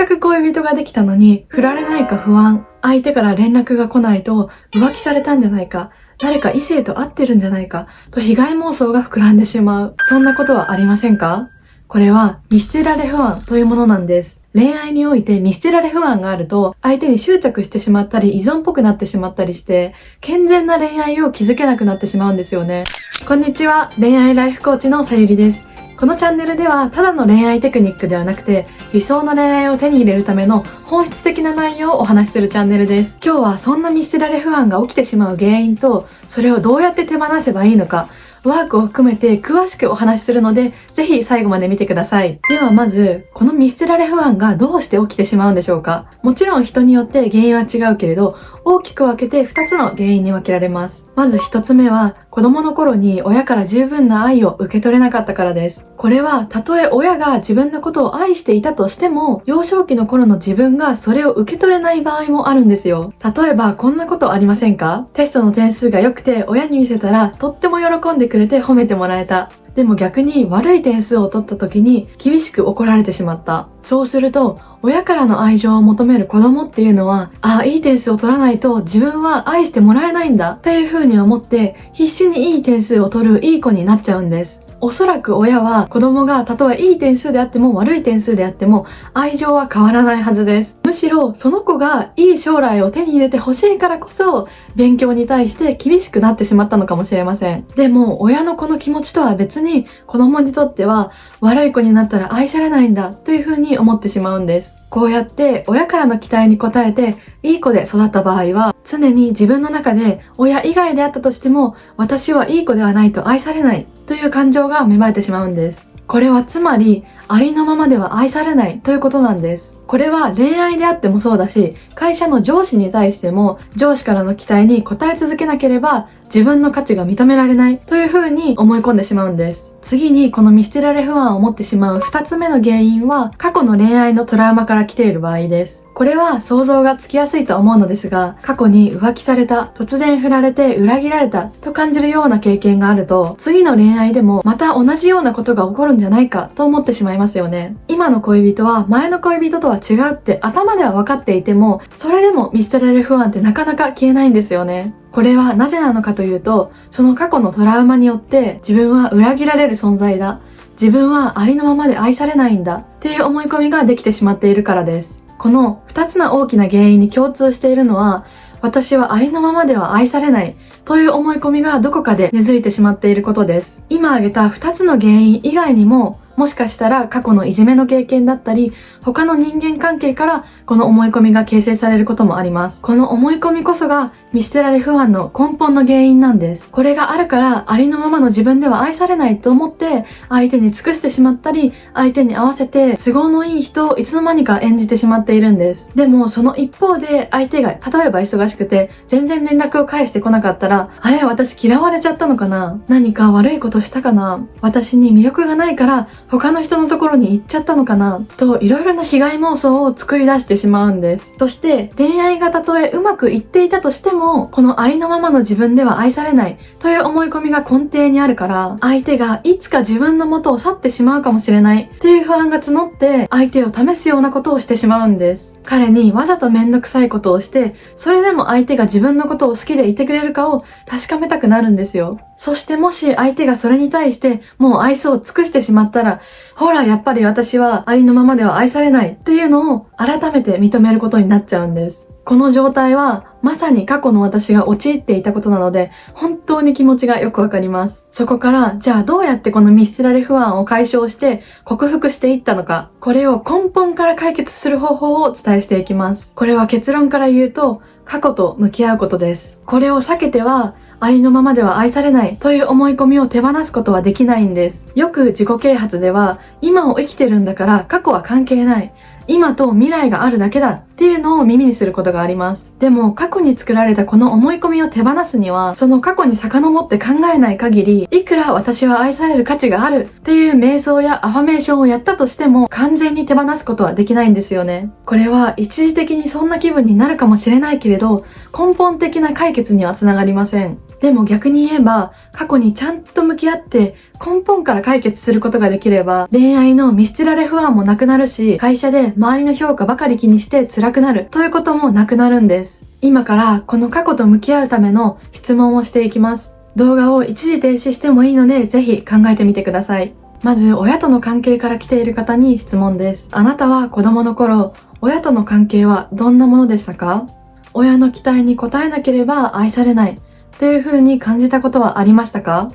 く恋人ができたのに振られないか不安、相手から連絡が来ないと浮気されたんじゃないか、誰か異性と会ってるんじゃないかと被害妄想が膨らんでしまう。そんなことはありませんか？これは見捨てられ不安というものなんです。恋愛において見捨てられ不安があると相手に執着してしまったり依存っぽくなってしまったりして健全な恋愛を築けなくなってしまうんですよね。こんにちは、恋愛ライフコーチのさゆりです。このチャンネルではただの恋愛テクニックではなくて理想の恋愛を手に入れるための本質的な内容をお話しするチャンネルです。今日はそんな見捨てられ不安が起きてしまう原因とそれをどうやって手放せばいいのかワークを含めて詳しくお話しするのでぜひ最後まで見てください。ではまずこの見捨てられ不安がどうして起きてしまうんでしょうか。もちろん人によって原因は違うけれど大きく分けて2つの原因に分けられます。まず1つ目は子供の頃に親から十分な愛を受け取れなかったからです。これはたとえ親が自分のことを愛していたとしても幼少期の頃の自分がそれを受け取れない場合もあるんですよ。例えばこんなことありませんか？テストの点数が良くて親に見せたらとっても喜んでくれて褒めてもらえた。でも逆に悪い点数を取った時に厳しく怒られてしまった。そうすると親からの愛情を求める子供っていうのはいい点数を取らないと自分は愛してもらえないんだっていう風に思って必死にいい点数を取るいい子になっちゃうんです。おそらく親は子供がたとえいい点数であっても悪い点数であっても愛情は変わらないはずです。むしろその子がいい将来を手に入れてほしいからこそ勉強に対して厳しくなってしまったのかもしれません。でも親のこの気持ちとは別に子供にとっては悪い子になったら愛されないんだという風に思ってしまうんです。こうやって親からの期待に応えていい子で育った場合は常に自分の中で親以外であったとしても私はいい子ではないと愛されないという感情が芽生えてしまうんです。これはつまりありのままでは愛されないということなんです。これは恋愛であってもそうだし会社の上司に対しても上司からの期待に応え続けなければ自分の価値が認められないという風に思い込んでしまうんです。次にこの見捨てられ不安を持ってしまう2つ目の原因は過去の恋愛のトラウマから来ている場合です。これは想像がつきやすいと思うのですが過去に浮気された、突然振られて裏切られたと感じるような経験があると次の恋愛でもまた同じようなことが起こるんじゃないかと思ってしまいますよね。今の恋人は前の恋人とは違うって頭では分かっていてもそれでも見捨てられる不安ってなかなか消えないんですよね。これはなぜなのかというとその過去のトラウマによって自分は裏切られる存在だ、自分はありのままで愛されないんだっていう思い込みができてしまっているからです。この2つの大きな原因に共通しているのは私はありのままでは愛されないという思い込みがどこかで根付いてしまっていることです。今挙げた2つの原因以外にももしかしたら過去のいじめの経験だったり他の人間関係からこの思い込みが形成されることもあります。この思い込みこそが見捨てられ不安の根本の原因なんです。これがあるからありのままの自分では愛されないと思って相手に尽くしてしまったり相手に合わせて都合のいい人をいつの間にか演じてしまっているんです。でもその一方で相手が例えば忙しくて全然連絡を返してこなかったらあれ私嫌われちゃったのかな、何か悪いことしたかな、私に魅力がないから他の人のところに行っちゃったのかなといろいろな被害妄想を作り出してしまうんです。そして恋愛がたとえうまくいっていたとしてもこのありのままの自分では愛されないという思い込みが根底にあるから相手がいつか自分の元を去ってしまうかもしれないっていう不安が募って相手を試すようなことをしてしまうんです。彼にわざとめんどくさいことをしてそれでも相手が自分のことを好きでいてくれるかを確かめたくなるんですよ。そしてもし相手がそれに対してもう愛想を尽くしてしまったらほらやっぱり私はありのままでは愛されないっていうのを改めて認めることになっちゃうんです。この状態はまさに過去の私が陥っていたことなので本当に気持ちがよくわかります。そこからじゃあどうやってこの見捨てられ不安を解消して克服していったのか、これを根本から解決する方法をお伝えしていきます。これは結論から言うと過去と向き合うことです。これを避けてはありのままでは愛されないという思い込みを手放すことはできないんです。よく自己啓発では今を生きてるんだから過去は関係ない、今と未来があるだけだっていうのを耳にすることがあります。でも過去に作られたこの思い込みを手放すにはその過去に遡って考えない限りいくら私は愛される価値があるっていう瞑想やアファメーションをやったとしても完全に手放すことはできないんですよね。これは一時的にそんな気分になるかもしれないけれど根本的な解決にはつながりません。でも逆に言えば過去にちゃんと向き合って根本から解決することができれば、恋愛の見捨てられ不安もなくなるし、会社で周りの評価ばかり気にして辛くなるということもなくなるんです。今からこの過去と向き合うための質問をしていきます。動画を一時停止してもいいので、ぜひ考えてみてください。まず、親との関係から来ている方に質問です。あなたは子供の頃、親との関係はどんなものでしたか？親の期待に応えなければ愛されないという風に感じたことはありましたか？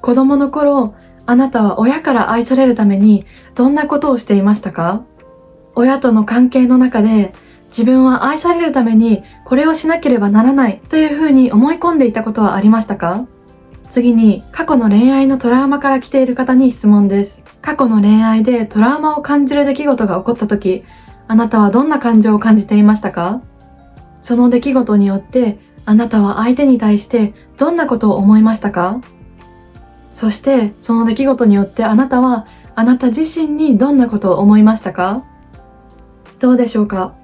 子供の頃、あなたは親から愛されるためにどんなことをしていましたか？親との関係の中で自分は愛されるためにこれをしなければならないという風に思い込んでいたことはありましたか？次に、過去の恋愛のトラウマから来ている方に質問です。過去の恋愛でトラウマを感じる出来事が起こった時、あなたはどんな感情を感じていましたか？その出来事によってあなたは相手に対してどんなことを思いましたか？そしてその出来事によってあなたはあなた自身にどんなことを思いましたか？どうでしょうか？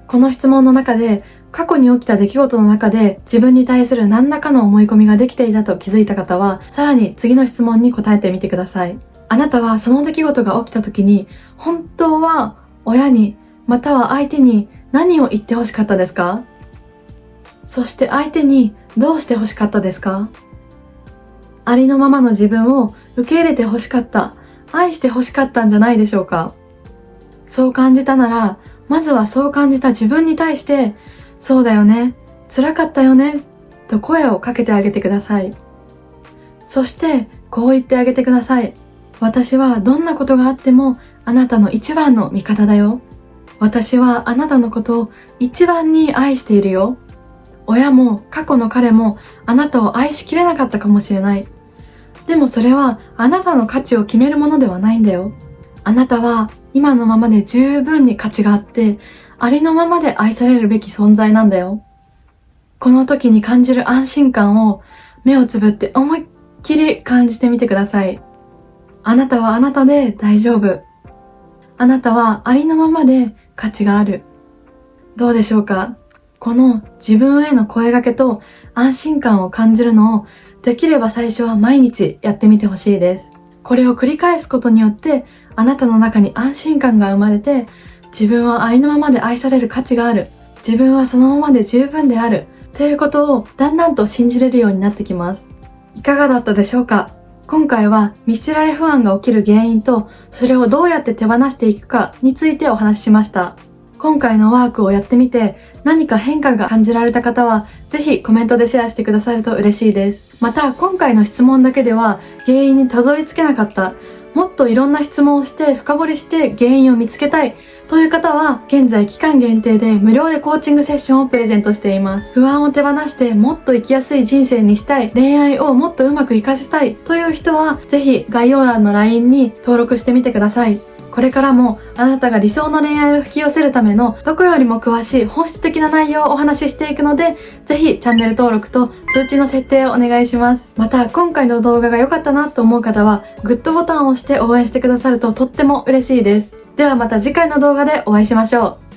この質問の中で過去に起きた出来事の中で自分に対する何らかの思い込みができていたと気づいた方は、さらに次の質問に答えてみてください。あなたはその出来事が起きた時に本当は親にまたは相手に何を言ってほしかったですか？そして相手にどうしてほしかったですか？ありのままの自分を受け入れてほしかった、愛してほしかったんじゃないでしょうか？そう感じたなら、まずはそう感じた自分に対して、そうだよね、辛かったよね、と声をかけてあげてください。そして、こう言ってあげてください。私はどんなことがあっても、あなたの一番の味方だよ。私はあなたのことを一番に愛しているよ。親も過去の彼もあなたを愛しきれなかったかもしれない。でもそれはあなたの価値を決めるものではないんだよ。あなたは今のままで十分に価値があって、ありのままで愛されるべき存在なんだよ。この時に感じる安心感を目をつぶって思いっきり感じてみてください。あなたはあなたで大丈夫。あなたはありのままで価値がある。どうでしょうか？この自分への声掛けと安心感を感じるのをできれば最初は毎日やってみてほしいです。これを繰り返すことによってあなたの中に安心感が生まれて、自分はありのままで愛される価値がある。自分はそのままで十分である。ということをだんだんと信じれるようになってきます。いかがだったでしょうか？今回は見捨てられ不安が起きる原因と、それをどうやって手放していくかについてお話ししました。今回のワークをやってみて何か変化が感じられた方は、ぜひコメントでシェアしてくださると嬉しいです。また今回の質問だけでは原因にたどり着けなかった、もっといろんな質問をして深掘りして原因を見つけたいという方は、現在期間限定で無料でコーチングセッションをプレゼントしています。不安を手放してもっと生きやすい人生にしたい、恋愛をもっとうまく活かせたいという人は、ぜひ概要欄の LINE に登録してみてください。これからもあなたが理想の恋愛を引き寄せるためのどこよりも詳しい本質的な内容をお話ししていくので、ぜひチャンネル登録と通知の設定をお願いします。また今回の動画が良かったなと思う方はグッドボタンを押して応援してくださるととっても嬉しいです。ではまた次回の動画でお会いしましょう。